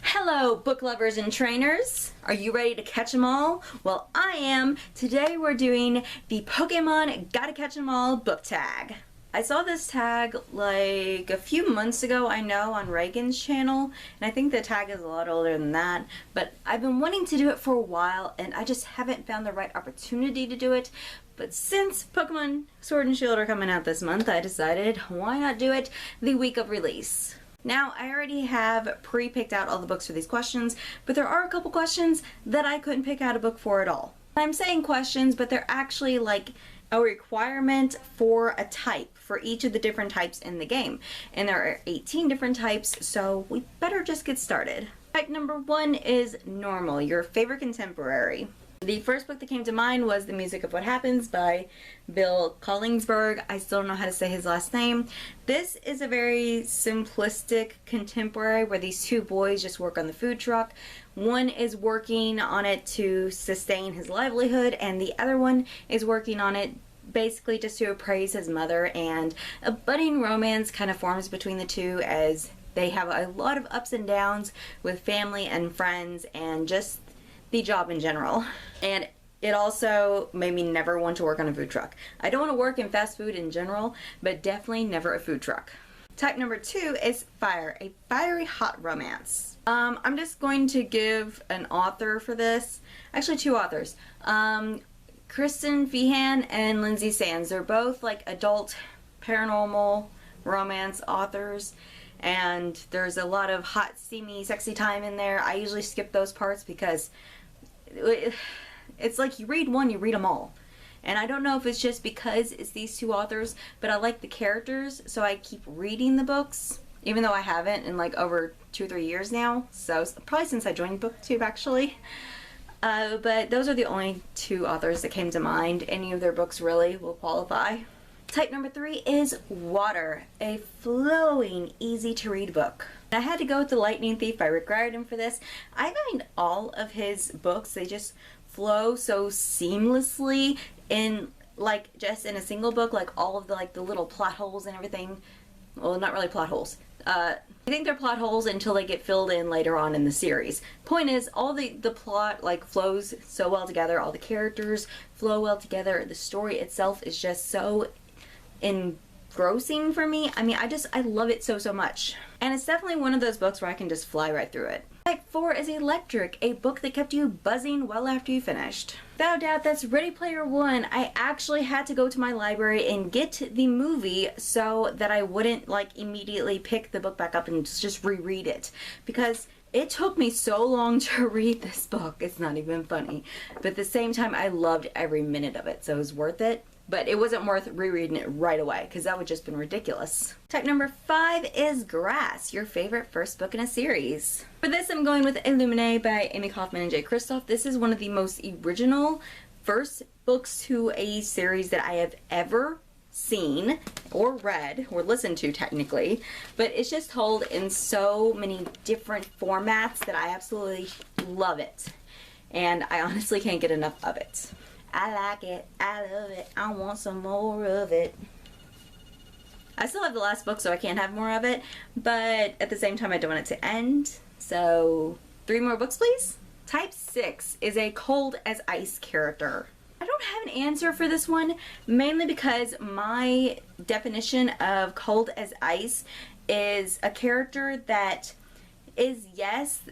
Hello, book lovers and trainers. Are you ready to catch 'em all? Well, I am. Today we're doing the Pokemon Gotta Catch 'em All book tag. I saw this tag like a few months ago, I know, on Reagan's channel, and I think the tag is a lot older than that, but I've been wanting to do it for a while, and I just haven't found the right opportunity to do it. But since Pokemon Sword and Shield are coming out this month, I decided, why not do it the week of release? Now, I already have pre-picked out all the books for these questions, but there are a couple questions that I couldn't pick out a book for at all. I'm saying questions, but they're actually like a requirement for a type, for each of the different types in the game. And there are 18 different types, so we better just get started. Type number 1 is normal, your favorite contemporary. The first book that came to mind was The Music of What Happens by Bill Collingsburg. I still don't know how to say his last name. This is a very simplistic contemporary where these two boys just work on the food truck. One is working on it to sustain his livelihood, and the other one is working on it basically just to appraise his mother, and a budding romance kind of forms between the two as they have a lot of ups and downs with family and friends and just the job in general. And it also made me never want to work on a food truck. I don't want to work in fast food in general, but definitely never a food truck. Type number 2 is fire, a fiery hot romance. I'm just going to give an author for this. Actually, two authors. Kristen Feehan and Lindsay Sands. They're both like adult paranormal romance authors. And there's a lot of hot, steamy, sexy time in there. I usually skip those parts because it's like you read one, you read them all. And I don't know if it's just because it's these two authors, but I like the characters, so I keep reading the books, even though I haven't in like over 2 or 3 years now. So probably since I joined BookTube, actually. But those are the only two authors that came to mind. Any of their books really will qualify. Type number 3 is water, a flowing, easy to read book. I had to go with The Lightning Thief by Rick Riordan for this. I find all of his books, they just flow so seamlessly in like just in a single book, like all of the like the little plot holes and everything. Well, not really plot holes. I think they're plot holes until they get filled in later on in the series. Point is, all the plot like flows so well together, all the characters flow well together, the story itself is just so engrossing for me. I mean, I love it so much. And it's definitely one of those books where I can just fly right through it. Type 4 is Electric, a book that kept you buzzing well after you finished. Without a doubt, that's Ready Player One. I actually had to go to my library and get the movie so that I wouldn't like immediately pick the book back up and just reread it, because it took me so long to read this book. It's not even funny. But at the same time, I loved every minute of it, so it was worth it. But it wasn't worth rereading it right away, because that would just been ridiculous. Type number 5 is Grass, your favorite first book in a series. For this, I'm going with Illuminae by Amy Kaufman and Jay Kristoff. This is one of the most original first books to a series that I have ever seen or read or listened to technically, but it's just told in so many different formats that I absolutely love it, and I honestly can't get enough of it. I like it, I love it, I want some more of it. I still have the last book, so I can't have more of it, but at the same time I don't want it to end, so 3 more books please. Type 6 is a cold as ice character. I don't have an answer for this one, mainly because my definition of cold as ice is a character that is, yes,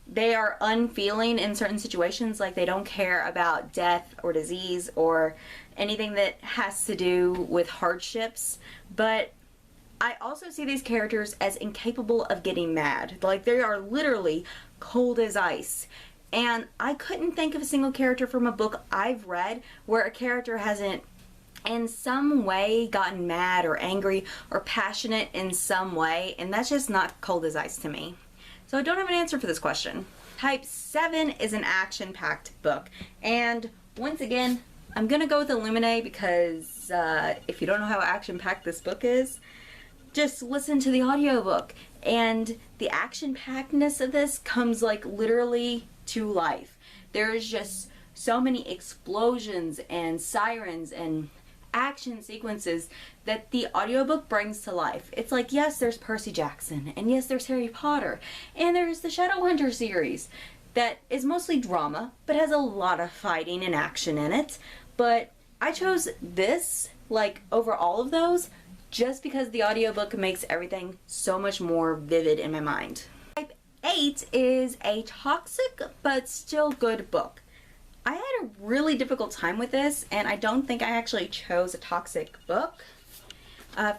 they are unfeeling in certain situations, like they don't care about death or disease or anything that has to do with hardships, but I also see these characters as incapable of getting mad. Like, they are literally cold as ice. And I couldn't think of a single character from a book I've read where a character hasn't in some way gotten mad or angry or passionate in some way, and that's just not cold as ice to me. So I don't have an answer for this question. Type 7 is an action-packed book. And once again, I'm gonna go with Illuminae because if you don't know how action-packed this book is, just listen to the audiobook. And the action-packedness of this comes like literally to life. There is just so many explosions and sirens and action sequences that the audiobook brings to life. It's like, yes, there's Percy Jackson, and yes, there's Harry Potter, and there's the Shadowhunter series that is mostly drama, but has a lot of fighting and action in it. But I chose this, like, over all of those, just because the audiobook makes everything so much more vivid in my mind. Type 8 is a toxic but still good book. I had a really difficult time with this, and I don't think I actually chose a toxic book.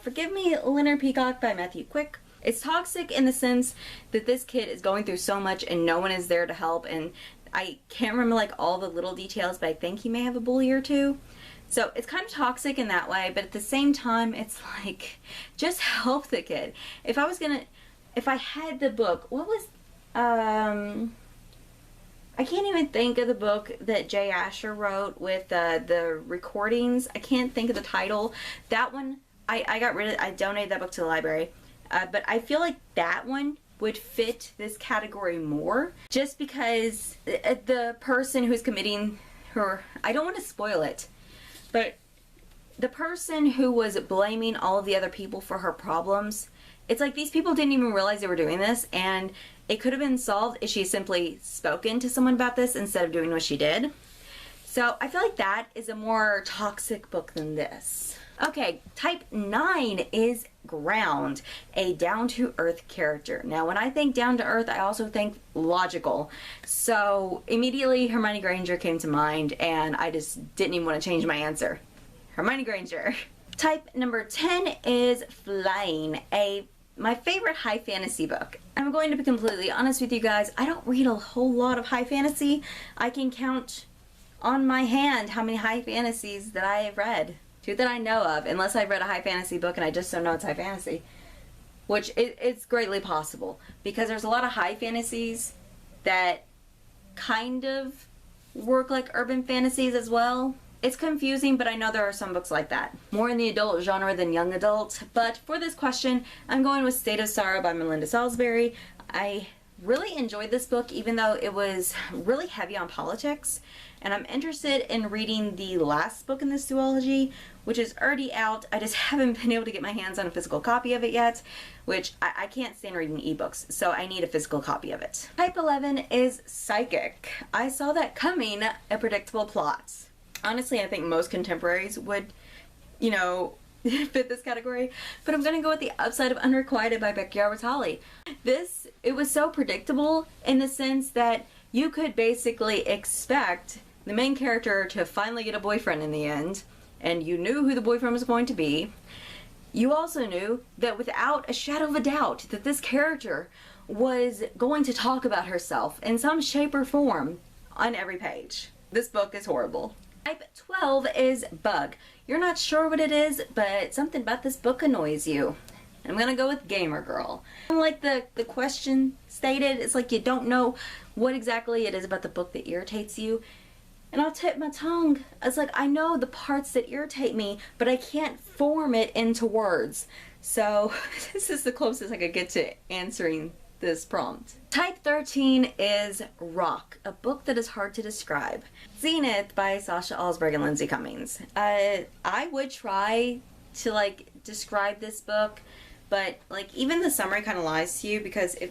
Forgive Me, Leonard Peacock by Matthew Quick. It's toxic in the sense that this kid is going through so much and no one is there to help, and I can't remember like all the little details, but I think he may have a bully or two. So it's kind of toxic in that way, but at the same time, it's like, just help the kid. If I had the book, what was, I can't even think of the book that Jay Asher wrote with the recordings. I can't think of the title. That one, I donated that book to the library. But I feel like that one would fit this category more, just because the person who's committing her, I don't want to spoil it, but the person who was blaming all of the other people for her problems, it's like these people didn't even realize they were doing this, and it could have been solved if she simply spoken to someone about this instead of doing what she did. So I feel like that is a more toxic book than this. Okay, type 9 is Ground, a down-to-earth character. Now, when I think down-to-earth, I also think logical. So immediately Hermione Granger came to mind, and I just didn't even want to change my answer. Hermione Granger. Type number 10 is Flying, my favorite high fantasy book. I'm going to be completely honest with you guys, I don't read a whole lot of high fantasy. I can count on my hand how many high fantasies that I have read. Two that I know of, unless I've read a high fantasy book and I just don't know it's high fantasy. Which it's greatly possible, because there's a lot of high fantasies that kind of work like urban fantasies as well. It's confusing, but I know there are some books like that. More in the adult genre than young adult, but for this question, I'm going with State of Sorrow by Melinda Salisbury. I really enjoyed this book, even though it was really heavy on politics, and I'm interested in reading the last book in this duology, which is already out. I just haven't been able to get my hands on a physical copy of it yet, which I can't stand reading ebooks, so I need a physical copy of it. Type 11 is Psychic. I saw that coming, a predictable plot. Honestly, I think most contemporaries would, you know, fit this category, but I'm gonna go with The Upside of Unrequited by Becky Albertalli. It was so predictable in the sense that you could basically expect the main character to finally get a boyfriend in the end, and you knew who the boyfriend was going to be. You also knew that without a shadow of a doubt that this character was going to talk about herself in some shape or form on every page. This book is horrible. Type 12 is Bug. You're not sure what it is, but something about this book annoys you. I'm gonna go with Gamer Girl. Like the question stated, it's like you don't know what exactly it is about the book that irritates you. And I'll tip my tongue. It's like I know the parts that irritate me, but I can't form it into words. So this is the closest I could get to answering this prompt. Type 13 is Rock, a book that is hard to describe. Zenith by Sasha Alsberg and Lindsay Cummings. I would try to like describe this book, but like even the summary kind of lies to you, because if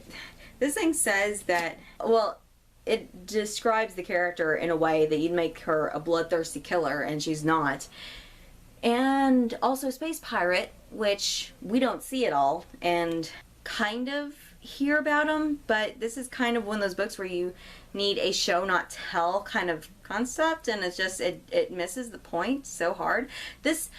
this thing says that, well, it describes the character in a way that you'd make her a bloodthirsty killer, and she's not. And also space pirate, which we don't see at all, and kind of hear about them, but this is kind of one of those books where you need a show not tell kind of concept, and it's just it misses the point so hard. That's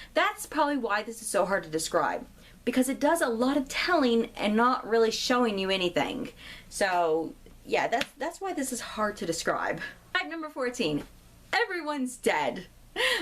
probably why this is so hard to describe, because it does a lot of telling and not really showing you anything. So yeah, that's why this is hard to describe. Fact number 14, Everyone's Dead,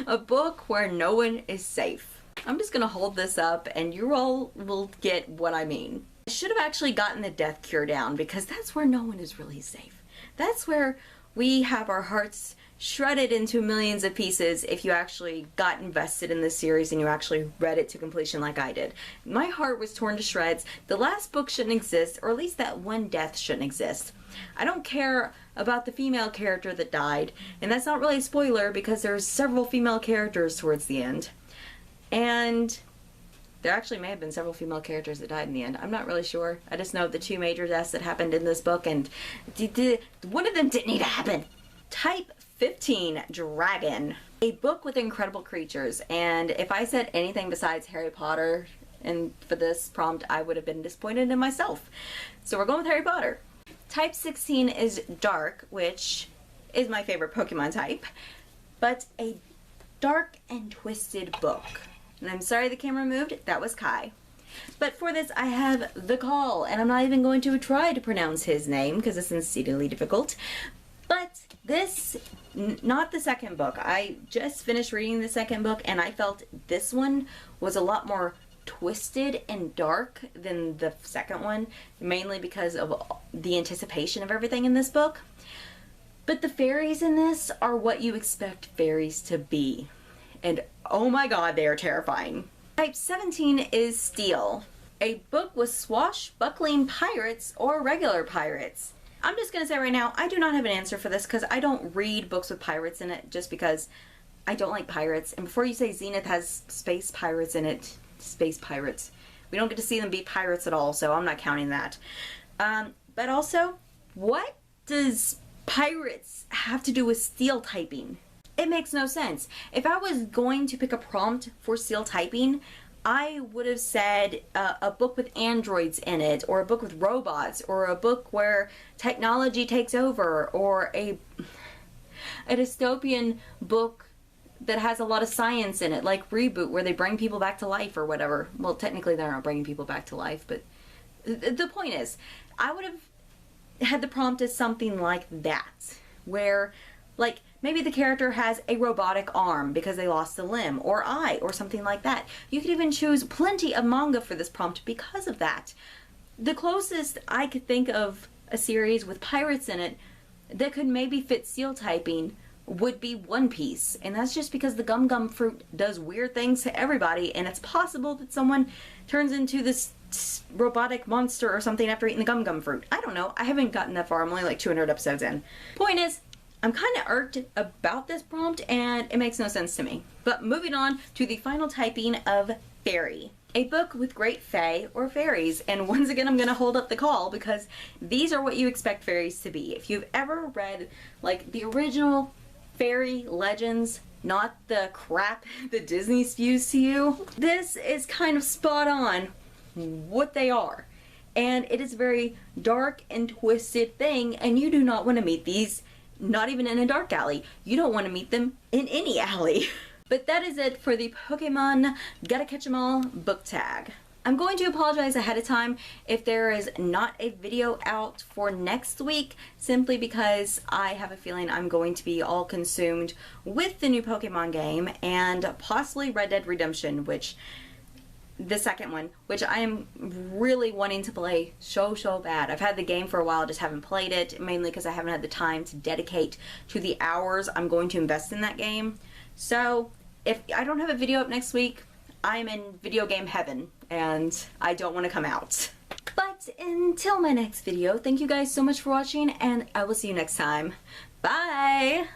a book where no one is safe. I'm just gonna hold this up and you all will get what I mean. I should have actually gotten the death cure down, because that's where no one is really safe. That's where we have our hearts shredded into millions of pieces if you actually got invested in this series and you actually read it to completion like I did. My heart was torn to shreds. The last book shouldn't exist, or at least that one death shouldn't exist. I don't care about the female character that died, and that's not really a spoiler because there's several female characters towards the end. And there actually may have been several female characters that died in the end. I'm not really sure. I just know the two major deaths that happened in this book, and one of them didn't need to happen. Type 15 Dragon. A book with incredible creatures, and if I said anything besides Harry Potter and for this prompt, I would have been disappointed in myself. So we're going with Harry Potter. Type 16 is Dark, which is my favorite Pokemon type, but a dark and twisted book. And I'm sorry the camera moved, that was Kai. But for this I have The Call, and I'm not even going to try to pronounce his name because it's exceedingly difficult. But this, not the second book. I just finished reading the second book and I felt this one was a lot more twisted and dark than the second one, mainly because of the anticipation of everything in this book. But the fairies in this are what you expect fairies to be. And oh my god, they are terrifying. Type 17 is Steel. A book with swashbuckling pirates or regular pirates. I'm just gonna say right now, I do not have an answer for this because I don't read books with pirates in it just because I don't like pirates. And before you say Zenith has space pirates in it, space pirates. We don't get to see them be pirates at all, so I'm not counting that. But also, what does pirates have to do with steel typing? It makes no sense. If I was going to pick a prompt for steel typing, I would have said a book with androids in it, or a book with robots, or a book where technology takes over, or a dystopian book that has a lot of science in it, like Reboot, where they bring people back to life or whatever. Well, technically they're not bringing people back to life, but the point is, I would have had the prompt as something like that, where, like, maybe the character has a robotic arm because they lost a limb, or eye, or something like that. You could even choose plenty of manga for this prompt because of that. The closest I could think of a series with pirates in it that could maybe fit steel typing would be One Piece, and that's just because the Gum Gum fruit does weird things to everybody, and it's possible that someone turns into this robotic monster or something after eating the Gum Gum fruit. I don't know. I haven't gotten that far. I'm only like 200 episodes in. Point is, I'm kind of irked about this prompt, and it makes no sense to me. But moving on to the final typing of Fairy. A book with great fae or fairies. And once again, I'm going to hold up The Call because these are what you expect fairies to be. If you've ever read, like, the original fairy legends, not the crap that Disney spews to you, this is kind of spot on what they are. And it is a very dark and twisted thing, and you do not want to meet these, not even in a dark alley. You don't want to meet them in any alley. But that is it for the Pokemon Gotta Catch 'Em All book tag. I'm going to apologize ahead of time if there is not a video out for next week, simply because I have a feeling I'm going to be all consumed with the new Pokemon game and possibly Red Dead Redemption, which the second one, which I am really wanting to play so bad. I've had the game for a while, just haven't played it, mainly because I haven't had the time to dedicate to the hours I'm going to invest in that game. So if I don't have a video up next week, I'm in video game heaven and I don't want to come out. But until my next video, thank you guys so much for watching, and I will see you next time. Bye!